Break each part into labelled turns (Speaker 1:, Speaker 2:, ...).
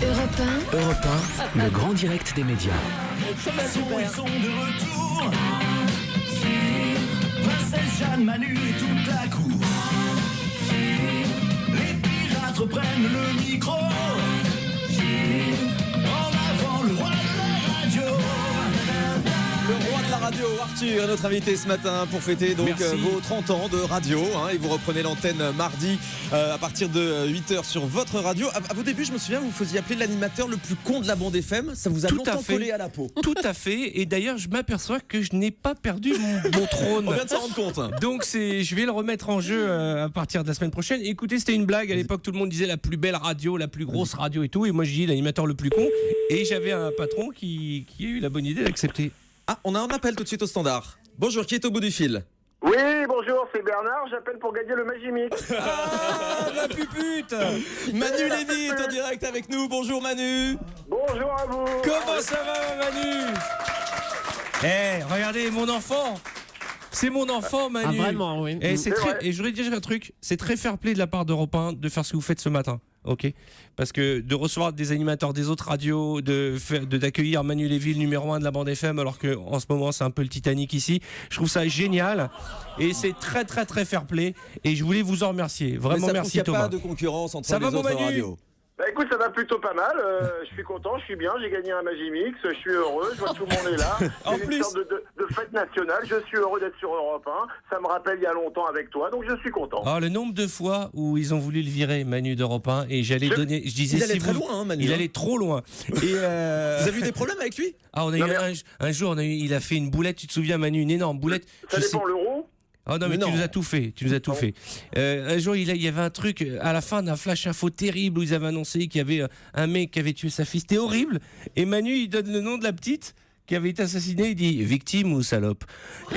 Speaker 1: Europe 1, le grand direct des médias.
Speaker 2: Ils sont de retour sur Princesse Jeanne, Manu et toute la cour. Les pirates reprennent le micro. En avant le roi de la radio.
Speaker 3: Le roi de la radio, Arthur, est notre invité ce matin pour fêter donc vos 30 ans de radio. Et vous reprenez l'antenne mardi à partir de 8h sur votre radio. À vos débuts, je me souviens, vous faisiez appeler l'animateur le plus con de la bande FM. Ça vous a longtemps collé à la peau.
Speaker 4: Tout à fait. Et d'ailleurs, je m'aperçois que je n'ai pas perdu mon trône.
Speaker 3: On vient de s'en rendre compte.
Speaker 4: Donc, je vais le remettre en jeu à partir de la semaine prochaine. Écoutez, c'était une blague. À l'époque, tout le monde disait la plus belle radio, la plus grosse radio et tout. Et moi, je dis l'animateur le plus con. Et j'avais un patron qui a eu la bonne idée d'accepter.
Speaker 3: Ah, on a un appel tout de suite au standard. Bonjour, qui est au bout du fil?
Speaker 5: Oui, bonjour, c'est Bernard, j'appelle pour gagner le Magimix.
Speaker 3: Ah, la pupute. Manu Lévy est en direct avec nous. Bonjour Manu.
Speaker 5: Bonjour à vous.
Speaker 4: Comment ça va, Manu? Regardez, mon enfant. C'est mon enfant, Manu.
Speaker 6: Ah, vraiment, oui.
Speaker 4: Et je voudrais dire un truc. C'est très fair-play de la part d'Europe 1 de faire ce que vous faites ce matin. Ok, parce que de recevoir des animateurs des autres radios, d'accueillir Manu Lévy, le numéro 1 de la bande FM, alors qu'en ce moment c'est un peu le Titanic ici, je trouve ça génial et c'est très très très fair play et je voulais vous en remercier. Vraiment, merci Thomas.
Speaker 3: Il n'y a pas de concurrence entre
Speaker 4: ça
Speaker 3: les
Speaker 4: va,
Speaker 3: autres
Speaker 4: Manu
Speaker 3: radios.
Speaker 5: Bah écoute, ça va plutôt pas mal, je suis content, je suis bien, j'ai gagné un Magimix, je suis heureux, je vois que tout le monde est là.
Speaker 3: En
Speaker 5: c'est
Speaker 3: plus
Speaker 5: une sorte de fête nationale, je suis heureux d'être sur Europe 1, ça me rappelle il y a longtemps avec toi, donc je suis content.
Speaker 4: Oh, le nombre de fois où ils ont voulu le virer, Manu d'Europe 1, et je disais
Speaker 3: il allait
Speaker 4: si
Speaker 3: très
Speaker 4: vous...
Speaker 3: loin, Manu.
Speaker 4: Il allait trop loin. Et
Speaker 3: Vous avez eu des problèmes avec lui?
Speaker 4: Ah, on a eu un jour, il a fait une boulette, tu te souviens, Manu, une énorme boulette.
Speaker 5: Ça dépend l'euro.
Speaker 4: Oh non, mais tu nous as tout fait, un jour, il y avait un truc, à la fin d'un flash info terrible où ils avaient annoncé qu'il y avait un mec qui avait tué sa fille, c'était horrible. Et Manu, il donne le nom de la petite qui avait été assassinée, il dit victime ou salope.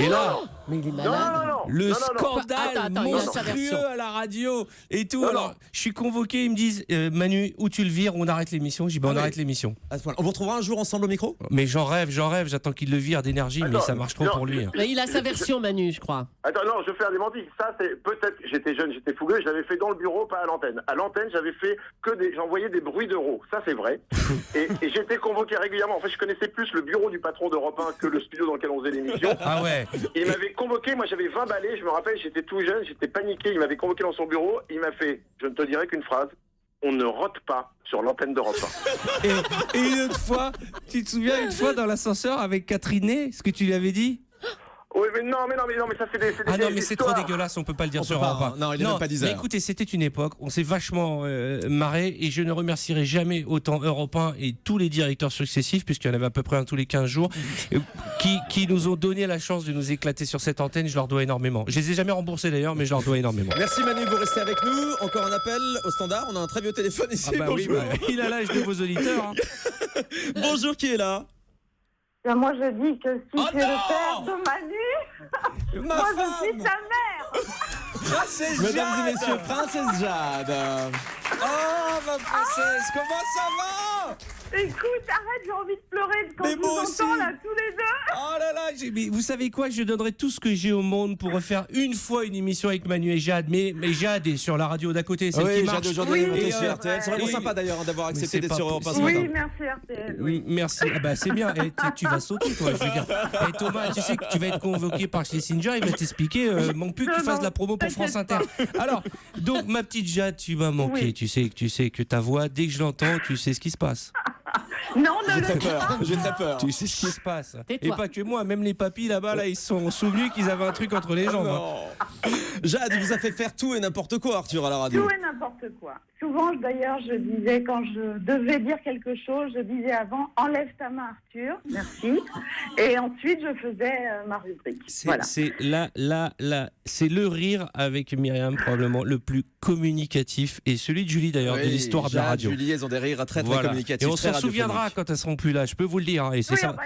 Speaker 4: Et là,
Speaker 6: mais il est malade.
Speaker 4: le scandale
Speaker 6: Attends,
Speaker 4: monstrueux à la radio et tout. Alors, je suis convoqué, ils me disent Manu, où tu le vires, on arrête l'émission. Je dis on arrête l'émission.
Speaker 3: On vous retrouvera un jour ensemble au micro?
Speaker 4: Mais j'en rêve, j'attends qu'il le vire d'énergie, mais ça marche trop pour lui.
Speaker 6: Mais il a sa version, Manu, je crois.
Speaker 5: Attends, non, je fais un démenti. Ça, c'est peut-être. J'étais jeune, j'étais fougueux. Je l'avais fait dans le bureau, pas à l'antenne. À l'antenne, j'avais fait j'envoyais des bruits d'euros. Ça, c'est vrai. et j'étais convoqué régulièrement. En fait, je connaissais plus le bureau du patron d'Europe 1 que le studio dans lequel on faisait l'émission.
Speaker 4: Ah ouais.
Speaker 5: Il m'avait convoqué. Moi, j'avais 20 balais. Je me rappelle, j'étais tout jeune, j'étais paniqué. Il m'avait convoqué dans son bureau. Il m'a fait. Je ne te dirai qu'une phrase. On ne rote pas sur l'antenne d'Europe
Speaker 4: 1. Et une autre fois, tu te souviens une fois dans l'ascenseur avec Catherine Ney, ce que tu lui avais dit?
Speaker 5: Oui, mais non, ça c'est des.
Speaker 4: Ah non, mais c'est trop dégueulasse, on peut pas le dire sur Europe 1.
Speaker 3: Non, il est même pas 10 heures.
Speaker 4: Mais écoutez, c'était une époque, on s'est vachement marré et je ne remercierai jamais autant Europe 1 et tous les directeurs successifs, puisqu'il y en avait à peu près un tous les 15 jours, qui nous ont donné la chance de nous éclater sur cette antenne. Je leur dois énormément. Je les ai jamais remboursés d'ailleurs, mais je leur dois énormément.
Speaker 3: Merci Manu, vous restez avec nous. Encore un appel au standard. On a un très vieux téléphone ici. Bonjour.
Speaker 4: Oui, il a l'âge de vos auditeurs.
Speaker 3: Bonjour, qui est là?
Speaker 7: Moi, je dis que si tu es le père de Manu, moi, je suis sa mère.
Speaker 3: Princesse Jade. Mesdames et messieurs, Princesse Jade.
Speaker 4: Oh, ma princesse, comment ça va?
Speaker 7: Écoute, arrête, j'ai envie de pleurer quand je vous entends là, tous les deux.
Speaker 4: Oh là là, mais vous savez quoi? Je donnerai tout ce que j'ai au monde pour refaire une fois une émission avec Manu et Jade. Mais Jade est sur la radio d'à côté, celle qui marche.
Speaker 3: Jade aujourd'hui est montée sur RTL. C'est vraiment sympa d'ailleurs d'avoir accepté d'être sur Europe 1 ce matin.
Speaker 7: Oui, merci RTL.
Speaker 4: Oui, merci. Ah bah c'est bien. Tu vas sauter, toi. Je veux dire. Thomas, tu sais que tu vas être convoqué par Schlesinger. Il va t'expliquer. Manque plus que tu fasses de la promo pour France Inter. Alors, donc ma petite Jade, tu m'as manqué. Oui. Tu sais que ta voix, dès que je l'entends, tu sais ce qui se passe.
Speaker 7: Non, ne le dis pas.
Speaker 3: J'ai très peur.
Speaker 4: Tu sais ce qui se passe. Et pas que moi, même les papis là-bas, là, ils se sont souvenus qu'ils avaient un truc entre les jambes.
Speaker 3: Jade, il vous a fait faire tout et n'importe quoi, Arthur, à la radio.
Speaker 7: Tout et n'importe quoi. Souvent, d'ailleurs, je disais, quand je devais dire quelque chose, je disais avant, enlève ta main, Arthur, merci. Et ensuite, je faisais ma rubrique. Voilà.
Speaker 4: C'est c'est le rire avec Myriam, probablement le plus communicatif, et celui de Julie d'ailleurs, de l'histoire de la radio.
Speaker 3: Julie, elles ont des rires très communicatifs.
Speaker 4: Et on s'en souviendra quand elles seront plus là, je peux vous le dire. Et c'est ça.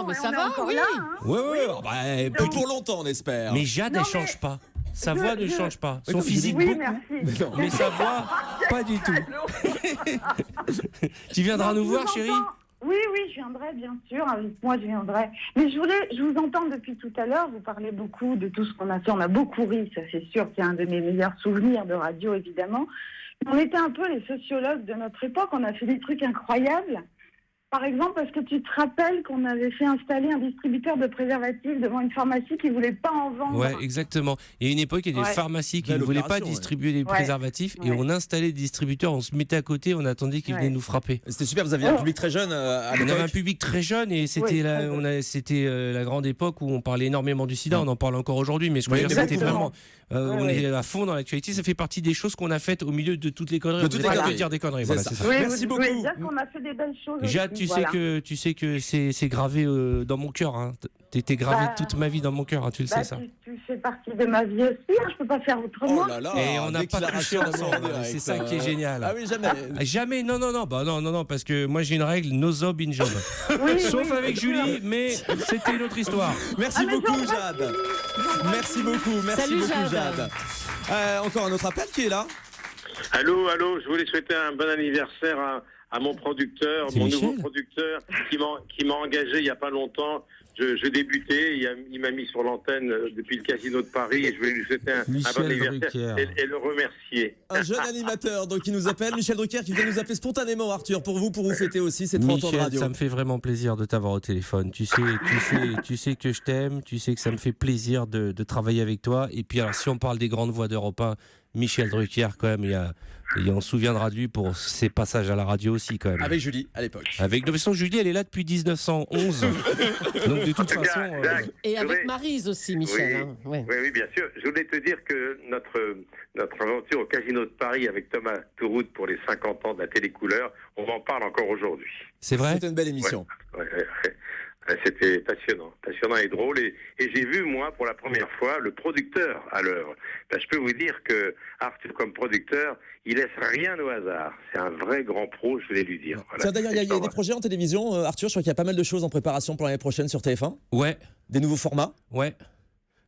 Speaker 6: Mais ça va, oui.
Speaker 3: Oui, plus pour longtemps, on espère.
Speaker 4: Mais Jade, elle change pas. Sa voix ne change pas. Son physique, beaucoup. Mais sa voix, pas du tout. Tu viendras nous voir, chérie?
Speaker 7: Oui, je viendrai, bien sûr. Avec moi, je viendrai. Mais je vous entends depuis tout à l'heure. Vous parlez beaucoup de tout ce qu'on a fait. On a beaucoup ri, ça c'est sûr. C'est un de mes meilleurs souvenirs de radio, évidemment. On était un peu les sociologues de notre époque, on a fait des trucs incroyables. Par exemple, est-ce que tu te rappelles qu'on avait fait installer un distributeur de préservatifs devant une pharmacie qui ne voulait pas en vendre?
Speaker 4: Ouais, exactement. Il y a une époque, il y a des
Speaker 7: Ouais.
Speaker 4: pharmacies qui
Speaker 3: Belle
Speaker 4: ne voulaient pas
Speaker 3: opération,
Speaker 4: distribuer les
Speaker 7: Ouais.
Speaker 4: préservatifs et
Speaker 7: Ouais.
Speaker 4: on installait des distributeurs, on se mettait à côté, on attendait qu'ils venaient
Speaker 7: Ouais.
Speaker 4: nous frapper.
Speaker 3: C'était super, vous aviez un public très jeune à
Speaker 4: On avait un
Speaker 3: l'époque.
Speaker 4: public très jeune et c'était
Speaker 7: Oui,
Speaker 4: la,
Speaker 7: très
Speaker 4: on a, c'était la grande époque où on parlait énormément du sida. On en parle encore aujourd'hui, mais je
Speaker 3: Oui,
Speaker 4: veux dire,
Speaker 3: mais
Speaker 4: c'était
Speaker 7: beaucoup.
Speaker 4: vraiment. On
Speaker 7: Ouais,
Speaker 4: est à fond dans l'actualité. Ça fait partie des choses qu'on a faites au milieu de toutes les conneries.
Speaker 3: De
Speaker 4: On
Speaker 3: toutes
Speaker 4: faisait
Speaker 3: les
Speaker 4: pas que
Speaker 3: conneries.
Speaker 4: dire des conneries.
Speaker 3: C'est
Speaker 4: Voilà,
Speaker 3: ça.
Speaker 4: c'est ça.
Speaker 7: Oui,
Speaker 3: Merci
Speaker 7: vous pouvez
Speaker 3: beaucoup.
Speaker 7: dire qu'on a fait des belles choses.
Speaker 4: Jade,
Speaker 7: aussi,
Speaker 4: tu
Speaker 7: voilà.
Speaker 4: sais que c'est gravé dans mon cœur. Hein. T'es gravé
Speaker 7: Bah,
Speaker 4: toute ma vie dans mon cœur. Hein, tu le
Speaker 7: Bah,
Speaker 4: sais ça.
Speaker 7: tu fais partie de ma vie aussi, hein, je peux pas faire autrement.
Speaker 3: Oh là là,
Speaker 4: Et on n'a pas
Speaker 3: déclaration
Speaker 4: couché ensemble,
Speaker 3: d'amour en direct.
Speaker 4: c'est ça qui est génial.
Speaker 3: Ah oui, jamais.
Speaker 4: Jamais, non, parce que moi j'ai une règle, no job in job.
Speaker 7: Oui,
Speaker 4: Sauf
Speaker 7: oui,
Speaker 4: avec
Speaker 7: c'est sûr.
Speaker 4: Julie, mais c'était une autre histoire.
Speaker 3: Merci
Speaker 7: Ah, mais
Speaker 3: beaucoup,
Speaker 7: j'embrasse
Speaker 3: Jade.
Speaker 7: Julie.
Speaker 3: Merci beaucoup, merci
Speaker 6: Salut,
Speaker 3: beaucoup,
Speaker 6: Jade.
Speaker 3: Jade. Encore un autre appel qui est là.
Speaker 8: Allô, je voulais souhaiter un bon anniversaire à mon producteur,
Speaker 4: C'est
Speaker 8: mon
Speaker 4: Michel
Speaker 8: nouveau producteur qui m'a engagé il n'y a pas longtemps. Je débutais, il m'a mis sur l'antenne depuis le Casino de Paris et je voulais lui souhaiter un
Speaker 4: Michel
Speaker 8: bon anniversaire
Speaker 4: Drucker.
Speaker 8: et le remercier.
Speaker 3: Un jeune animateur donc, qui nous appelle, Michel Drucker, qui vient nous appeler spontanément, Arthur, pour vous fêter aussi ces 30 ans de
Speaker 4: Michel,
Speaker 3: radio.
Speaker 4: ça me fait vraiment plaisir de t'avoir au téléphone. Tu sais que je t'aime, tu sais que ça me fait plaisir de travailler avec toi. Et puis alors, si on parle des grandes voix d'Europe 1, Michel Drucker, quand même, on se souviendra de lui pour ses passages à la radio aussi, quand même.
Speaker 3: Avec Julie, à l'époque.
Speaker 4: Avec de toute façon, Julie, elle est là depuis 1911. Donc de toute façon,
Speaker 8: Jacques,
Speaker 6: Et avec
Speaker 8: oui.
Speaker 6: Maryse aussi, Michel.
Speaker 8: Oui.
Speaker 6: hein. Ouais.
Speaker 8: Oui, bien sûr. Je voulais te dire que notre aventure au Casino de Paris avec Thomas Touroud pour les 50 ans de la télécouleur, on en parle encore aujourd'hui.
Speaker 4: c'est vrai.
Speaker 3: C'était une belle émission.
Speaker 8: Ouais. C'était passionnant et drôle. Et j'ai vu, moi, pour la première fois, le producteur à l'œuvre. Ben, je peux vous dire que Arthur, comme producteur, il laisse rien au hasard. C'est un vrai grand pro, je voulais lui dire. Voilà.
Speaker 3: Tiens, d'ailleurs, il y a des projets en télévision, Arthur. Je crois qu'il y a pas mal de choses en préparation pour l'année prochaine sur TF1.
Speaker 4: Ouais.
Speaker 3: Des nouveaux formats.
Speaker 4: Ouais.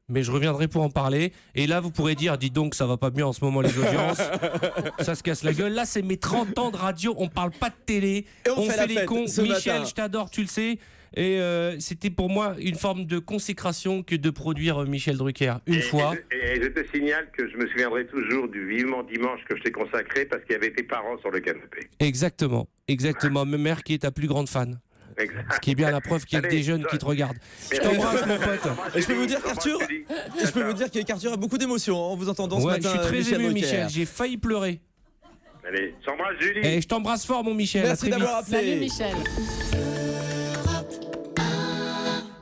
Speaker 4: Mais je reviendrai pour en parler. Et là, vous pourrez dire, dites donc, ça va pas mieux en ce moment, les audiences. Ça se casse la gueule. Là, c'est mes 30 ans de radio. On parle pas de télé.
Speaker 3: Et on fait la
Speaker 4: les
Speaker 3: fête
Speaker 4: cons.
Speaker 3: ce
Speaker 4: Michel,
Speaker 3: matin.
Speaker 4: je t'adore, tu le sais. Et c'était pour moi une forme de consécration que de produire Michel Drucker une fois.
Speaker 8: Et je te signale que je me souviendrai toujours du Vivement Dimanche que je t'ai consacré parce qu'il y avait tes parents sur le canapé.
Speaker 4: Exactement. Ma mère qui est ta plus grande fan.
Speaker 8: Exact.
Speaker 4: Ce qui est bien la preuve qu'il y a que des jeunes qui te regardent. Je t'embrasse, mon pote.
Speaker 3: Et je peux vous dire qu'Arthur, qu'Arthur a beaucoup d'émotions en vous entendant ce
Speaker 4: Ouais, je
Speaker 3: matin.
Speaker 4: suis très
Speaker 3: Michel
Speaker 4: ému,
Speaker 3: Drucker.
Speaker 4: Michel. J'ai failli pleurer.
Speaker 8: Allez, j'embrasse Julie.
Speaker 4: Et je t'embrasse fort, mon Michel. À
Speaker 3: Merci
Speaker 4: très vite.
Speaker 3: d'avoir appelé.
Speaker 6: Salut, Michel.